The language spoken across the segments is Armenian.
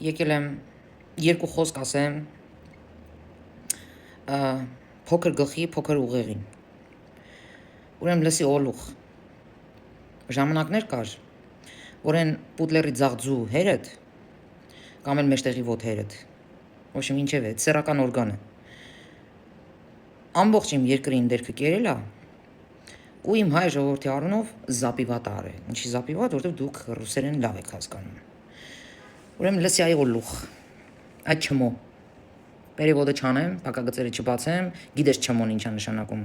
եկել եմ երկու խոսք ասեմ փոքր գլխի, փոքր ուղեղին։ Ուրեմն լսի օլուխ։ Ժամանակներ կար, որ են պուտլերի ձաղձու հերդ կամ էլ մեջտեղի ոտ հերդ։ Ոչմ ինչև է, սեռական օրգան է։ Ամբողջ իմ երկրին դերքը կերել է ու իմ հայ ժողովրդի առումով զապիվատ արե։ Ինչի զապիվատ, որտեղ դուք ռուսերեն լավ եք հասկանում։ Ուրեմն լսի այ օլուխ, այդ չմո։ Պերևոդը չանեմ, փակագծերը չբացեմ, գիտես չմոն ինչա նշանակում։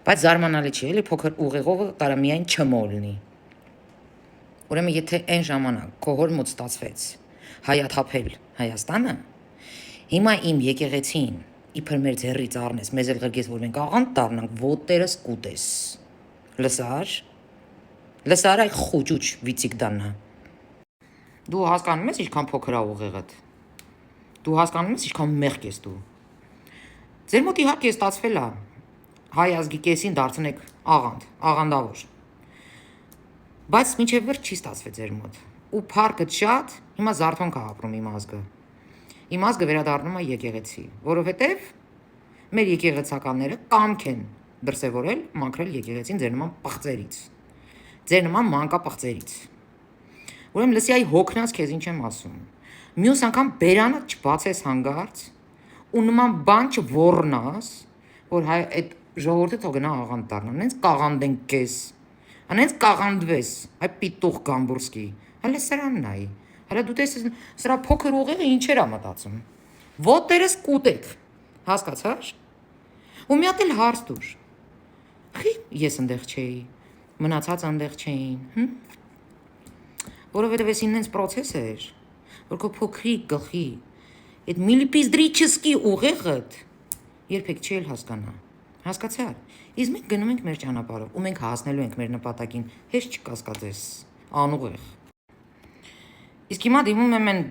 Բայց զարմանալի չի, էլի փոքր ուղեղովը կարա միայն չմո լինի։ Ուրեմն եթե այն ժամանակ քո հոր մոտ ստացվեց հայաթափել Հայաստանը, հիմա իմ եկեղեցին իբր մեր ձեռից առնես, մեզ էլ ղրգես, որ մենք աղանդ դառնանք, ոտերս կուտես։ Լսար այ խուճուճ վիցիկ դաննա։ Դու հասկանում ես ինչքան փոքր է ուղեղդ։ Դու հասկանում ես ինչքան մեղք ես դու։ Ձեր մոտ իհարկե ստացվել է հայ ազգի կեսին դարձնեք աղանդավոր։ Բայց մինչև վերջ չի ստացվել ձեր մոտ։ Ու փառքը շատ, հիմա զարթոնք է ապրում իմ ազգը։ Իմ ազգը վերադառնում է եկեղեցի, որովհետև մեր եկեղեցականները կամք են դրսևորել մաքրել եկեղեցին ձեր նման պղծերից, ձեր նման մանկապղծերից։ Ուրեմն լսի այ հոգնած քեզ ինչ եմ ասում։ Մյուս անգամ բերանը չբացես հանգարց ու նման բան չոռնաս, որ հայ այդ ժողովուրդը թող գնա աղանդ դառնա, նենց կաղանդենք քեզ, անենց կաղանդվես, այ պիտուղ Գամբուրսկի, հələ սրանն այ, հələ դու տեսես սրա փոքր ուղեղը ինչեր է մտածում։ Ոտերս կուտեք, հասկացա՞ր։ Ու մի հատ էլ հարց դուր։ Խի ես ընդեղ չէի, մնացած ընդեղ չէին, որովհետև էս ինձ պրոցես էր, որ քո փոքրիկ գլխի այդ միլիպիզդրիչսկի ուղեղդ երբեք չի էլ հասկանա։ Հասկացա՞ր։ Իսկ մենք գնում ենք մեր ճանապարհով ու մենք հասնելու ենք մեր նպատակին, հեշտ չկասկածես, անուղեղ։ Իսկ հիմա դիմում եմ են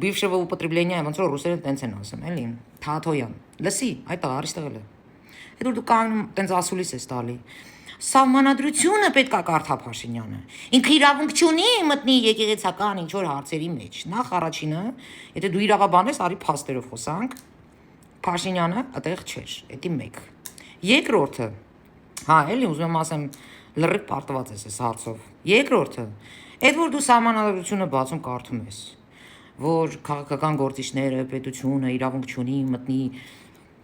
бывшего употребления, ոնց որ ռուսերեն տենց են ասում, էլի, Թաթոյան։ Լսի, այդ արիստղել է։ Այդ որ դու կանգնում տենց ասուլիս ես տալի։ Սահմանադրությունը պետք է կարդա Փաշինյանը։ Ինքը իրավունք չունի մտնի եկեղեցական ինչ որ հարցերի մեջ։ Նախ առաջինը, եթե դու իրավաբան ես, արի փաստերով խոսանք, Փաշինյանը այդտեղ չէր, դա մեկ։ Երկրորդը, հա, էլի ուզում եմ ասեմ, լրիվ պարտված ես այս հարցով։ Երկրորդը, այդ որ դու սահմանադրությունը բացում կարդում ես, որ քաղաքական գործիչները, պետությունը իրավունք չունի մտնի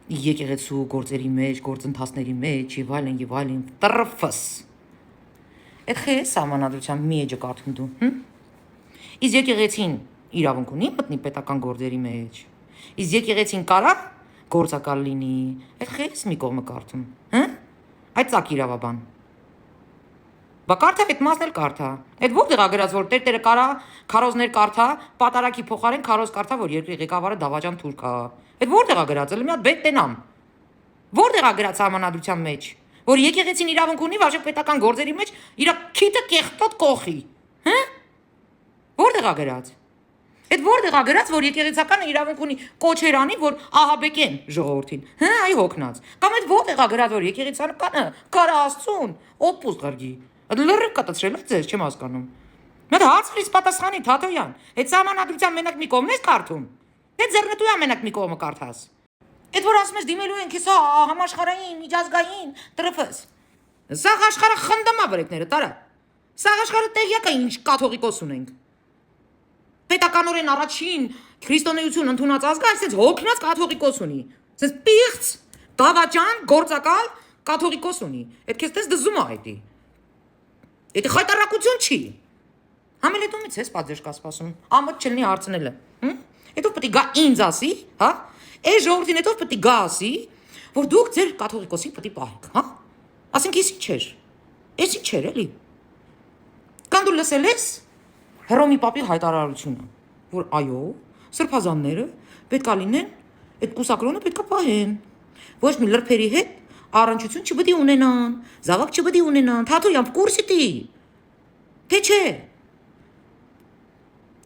եկեղեցու գործերի մեջ, գործընթացների մեջ, եւ այլն, տրֆս։ Այդ խե սահմանադրության մի էջը կարդում դու, Իսկ եկեղեցին իրավունք ունի մտնի պետական գործերի մեջ։ Իսկ եկեղեցին կարա գործակալ լինի, այդ խես մի կողմը կարդում, այդ ծակ իրավաբան։ Բա կարդա այդ մասն էլ կարդա։ Այդ որտեղ է գրած, որ տերտերը կարա քարոզներ կարդա, պատարակի փոխարեն քարոզ կարդա, որ երկրի ղեկավարը Դավաճան թուրք է։ Այդ որտեղ է գրած, էլ մի հատ բետ տենամ։ Որտեղ է գրած համանadrության մեջ, որ եկեղեցին իրավունք ունի վարժեք պետական գործերի մեջ իր քիթը կեղտոտ կողի։ Որտեղ է գրած։ Այդ որտեղ է գրած, որ եկեղեցականը իրավունք ունի կոչերանի, որ ահաբեկեն ժողովրդին։ Այ հոգնած։ Կամ այդ որտեղ է գրած, որ եկեղեցականը կարա Աստծուն օպուս ղրգի։ Այդ լրիվ կտցրել է ձեզ, չեմ հասկանում։ Մեր հարցրից պատասխանի Թաթոյան, այդ սահմանադրության մենակ մի կողմն ես կարդում։ Այդ ձեռնտույա մենակ մի կողմը կարդաս։ Այդ որ ասում ես դիմելու ենք, հեսա համաշխարհային, միջազգային, տրֆս։ Սա աշխարհը խնդամա վրեկները, տարա։ Սա աշխարհը տեղյակ է ինչ կաթողիկոս ունենք։ Պետականորեն առաջին քրիստոնեություն ընդունած ազգը այսպես հոգնած կաթողիկոս ունի։ Այսպես պիղծ, Դավաճան, գործակալ կաթողիկոս ունի։ Այդ քեզ տես դզում է այդի։ Դա խայտարակություն չի։ Համելետումից ես պատժ կա սպասում։ Ամոթ չլինի հարցնելը։ Հետո պետք է գա ինձ ասի, հա։ Այս ժողովրդին հետո պետք է գա ասի, որ դուք ձեր կաթողիկոսին պետք է պահեք, հա։ Ասենք ես ինչ չէր։ Ես ինչ չէր էլի։ Կան դու լսել ես Հռոմի պապի հայտարարությունը, որ այո, սրբազանները պետք է լինեն, այդ կուսակրոնը պետք է պահեն։ Ոչ մի լրբերի հետ առնչություն չպետք է ունենան, զավակ չպետք է ունենան, Թաթոյան կուրսիտի։ Թե չէ։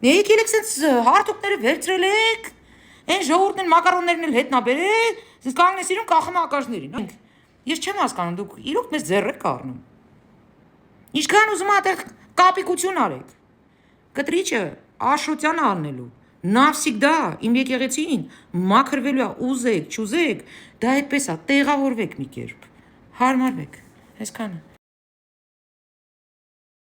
Եկել եք սենց հարթուկները վերցրել եք, այն ժողովուրդն մակարոններն էլ հետնա բերել, սենց կանգնես իրում կախում ակաշներին։ Ես չեմ հասկանում, դուք իրոք մեզ ձեռ եք առնում։ Ինչքան ուզում ա այդտեղ կապիկություն արեք։ Կտրիչը Աշոտյանը առնելու։ Նավսիկդա, իմ եկեղեցին, մաքրվելու է, ուզեք, չուզեք, դա այդպես է, տեղավորվեք մի կերպ, հարմարվեք, այսքանը։